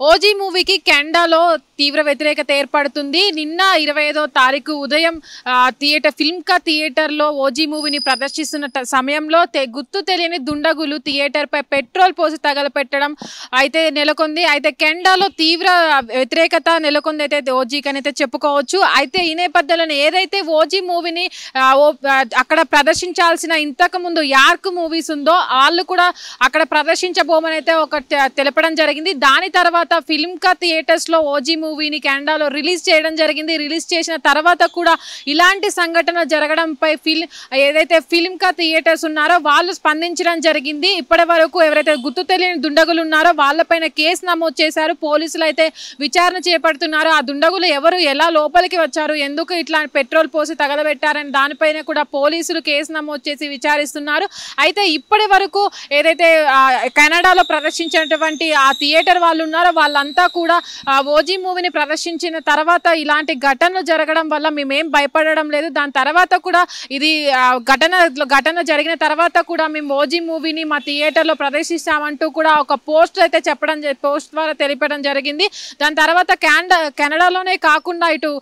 OG మూవీకి కెనడాలో తీవ్ర వ్యతిరేకత ఏర్పడుతుంది. నిన్న 25వ తారీఖు ఉదయం ఫిల్మ్కా థియేటర్లో ఓజీ మూవీని ప్రదర్శిస్తున్న సమయంలో గుర్తు తెలియని దుండగులు థియేటర్పై పెట్రోల్ పోసి తగలపెట్టడం అయితే నెలకొంది. అయితే కెనడాలో తీవ్ర వ్యతిరేకత నెలకొంది అయితే ఓజీకి అయితే చెప్పుకోవచ్చు. అయితే ఈ నేపథ్యంలో ఏదైతే ఓజీ మూవీని అక్కడ ప్రదర్శించాల్సిన ఇంతకుముందు యార్క్ మూవీస్ ఉందో వాళ్ళు కూడా అక్కడ ప్రదర్శించబోమని అయితే ఒక తెలపడం జరిగింది. దాని తర్వాత ఫిల్మ్కా థియేటర్స్లో ఓజీ మూవీని కెనడాలో రిలీజ్ చేయడం జరిగింది. రిలీజ్ చేసిన తర్వాత కూడా ఇలాంటి సంఘటన జరగడంపై ఏదైతే ఫిల్మ్కా థియేటర్స్ ఉన్నారో వాళ్ళు స్పందించడం జరిగింది. ఇప్పటి వరకు ఎవరైతే గుర్తు తెలియని దుండగులు ఉన్నారో వాళ్ళపైన కేసు నమోదు చేశారు. పోలీసులు అయితే విచారణ చేపడుతున్నారు. ఆ దుండగులు ఎవరు, ఎలా లోపలికి వచ్చారు, ఎందుకు ఇట్లా పెట్రోల్ పోసి తగలబెట్టారని దానిపైన కూడా పోలీసులు కేసు నమోదు చేసి విచారిస్తున్నారు. అయితే ఇప్పటి వరకు ఏదైతే కెనడాలో ప్రదర్శించినటువంటి ఆ థియేటర్ వాళ్ళు ఉన్నారో వాళ్ళంతా కూడా ఓజీ మూవీని ప్రదర్శించిన తర్వాత ఇలాంటి ఘటనలు జరగడం వల్ల మేమేం భయపడడం లేదు. దాని తర్వాత కూడా ఇది ఘటన జరిగిన తర్వాత కూడా మేము ఓజీ మూవీని మా థియేటర్లో ప్రదర్శిస్తామంటూ కూడా ఒక పోస్ట్ అయితే పోస్ట్ ద్వారా తెలిపడం జరిగింది. దాని తర్వాత కెనడాలోనే కాకుండా ఇటు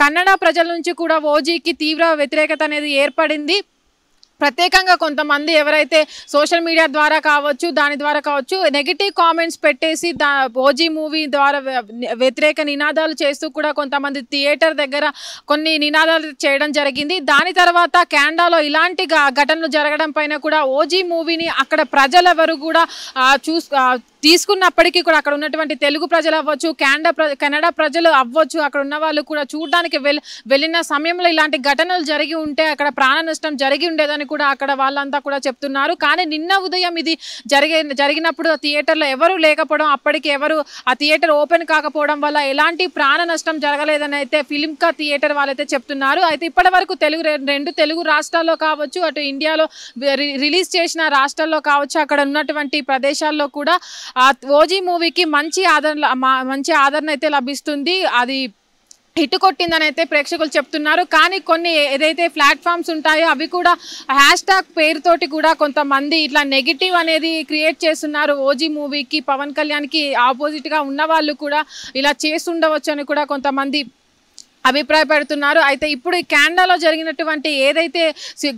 కన్నడ ప్రజల నుంచి కూడా ఓజీకి తీవ్ర వ్యతిరేకత అనేది ఏర్పడింది. ప్రత్యేకంగా కొంతమంది ఎవరైతే సోషల్ మీడియా ద్వారా కావచ్చు, దాని ద్వారా కావచ్చు నెగిటివ్ కామెంట్స్ పెట్టేసి ఓజీ మూవీ ద్వారా వ్యతిరేక నినాదాలు చేస్తూ కూడా కొంతమంది థియేటర్ దగ్గర కొన్ని నినాదాలు చేయడం జరిగింది. దాని తర్వాత కెనడాలో ఇలాంటి ఘటనలు జరగడం పైన కూడా ఓజీ మూవీని అక్కడ ప్రజలెవరు కూడా తీసుకున్నప్పటికీ కూడా అక్కడ ఉన్నటువంటి తెలుగు ప్రజలు అవ్వచ్చు, కెనడా ప్రజలు అవ్వచ్చు, అక్కడ ఉన్న వాళ్ళు కూడా చూడడానికి వెళ్ళిన సమయంలో ఇలాంటి ఘటనలు జరిగి ఉంటే అక్కడ ప్రాణ నష్టం జరిగి ఉండేదని కూడా అక్కడ వాళ్ళంతా కూడా చెప్తున్నారు. కానీ నిన్న ఉదయం ఇది జరిగినప్పుడు థియేటర్లో ఎవరు లేకపోవడం, అప్పటికి ఎవరు ఆ థియేటర్ ఓపెన్ కాకపోవడం వల్ల ఎలాంటి ప్రాణ నష్టం జరగలేదని అయితే ఫిల్మ్కా థియేటర్ వాళ్ళైతే చెప్తున్నారు. అయితే ఇప్పటి వరకు రెండు తెలుగు రాష్ట్రాల్లో కావచ్చు, అటు ఇండియాలో రిలీజ్ చేసిన రాష్ట్రాల్లో కావచ్చు, అక్కడ ఉన్నటువంటి ప్రదేశాల్లో కూడా ఓజీ మూవీకి మంచి ఆదరణ అయితే లభిస్తుంది. అది హిట్ కొట్టిందని అయితే ప్రేక్షకులు చెప్తున్నారు. కానీ కొన్ని ఏదైతే ప్లాట్ఫామ్స్ ఉంటాయో అవి కూడా హ్యాష్ట్యాగ్ పేరుతోటి కూడా కొంతమంది ఇట్లా నెగిటివ్ అనేది క్రియేట్ చేస్తున్నారు. ఓజీ మూవీకి పవన్ కళ్యాణ్కి ఆపోజిట్గా ఉన్న వాళ్ళు కూడా ఇలా చేస్తుండవచ్చు అని కూడా కొంతమంది అభిప్రాయపడుతున్నారు. అయితే ఇప్పుడు కెనడాలో జరిగినటువంటి ఏదైతే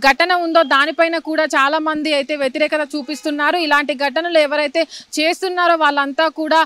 ఘటన ఉందో దానిపైన కూడా చాలా మంది అయితే వ్యతిరేకత చూపిస్తున్నారు. ఇలాంటి ఘటనలు ఎవరైతే చేస్తున్నారో వాళ్ళంతా కూడా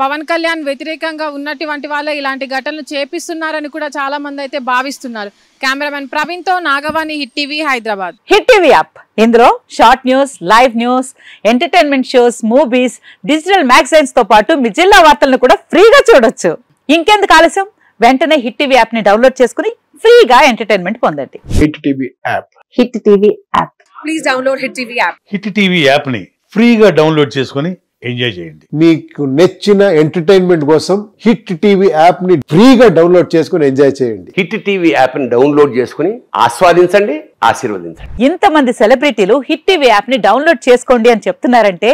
పవన్ కళ్యాణ్ వ్యతిరేకంగా ఉన్నటువంటి వాళ్ళే ఇలాంటి ఘటనలు చేపిస్తున్నారని కూడా చాలా మంది అయితే భావిస్తున్నారు. కెమెరామెన్ ప్రవీణ్ తో Nagavani, hit TV, Hyderabad. Hit TV app ఇందులో short news, live news, entertainment shows, movies, digital magazines తో పాటు మీ జిల్లా వార్తలను కూడా ఫ్రీగా చూడొచ్చు. ఇంకెందుకు ఆలస్యం, వెంటనే హిట్ టీవీ యాప్ ని డౌన్లోడ్ చేసుకుని ఫ్రీగా ఎంటర్టైన్మెంట్ పొందండి. Hit TV app. Hit TV app. Please download hit TV app. Hit TV app ని ఫ్రీగా డౌన్లోడ్ చేసుకుని ఎంజాయ్ చేయండి. మీకు నచ్చిన ఎంటర్టైన్మెంట్ కోసం హిట్ టీవీ యాప్ ని ఫ్రీగా డౌన్లోడ్ చేసుకుని ఎంజాయ్ చేయండి. హిట్ టీవీ యాప్ ని డౌన్లోడ్ చేసుకుని ఆస్వాదించండి, ఆశీర్వదించండి. ఇంతమంది సెలబ్రిటీలు హిట్ టీవీ యాప్ ని డౌన్లోడ్ చేసుకోండి అని చెప్తున్నారంటే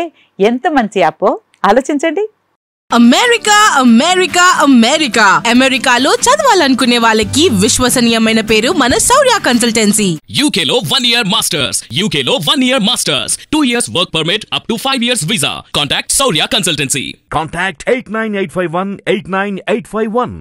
ఎంత మంచి యాప్ ఆలోచించండి. అమెరికా అమెరికా అమెరికా అమెరికాలో చదవాలనుకునే వాళ్ళకి విశ్వసనీయమైన పేరు మన శౌర్య కన్సల్టెన్సీ. UK లో 1 year masters, UK లో 1 year masters, 2 years work permit up to 5 years visa. Contact Saurya Consultancy. Contact 89851 89851.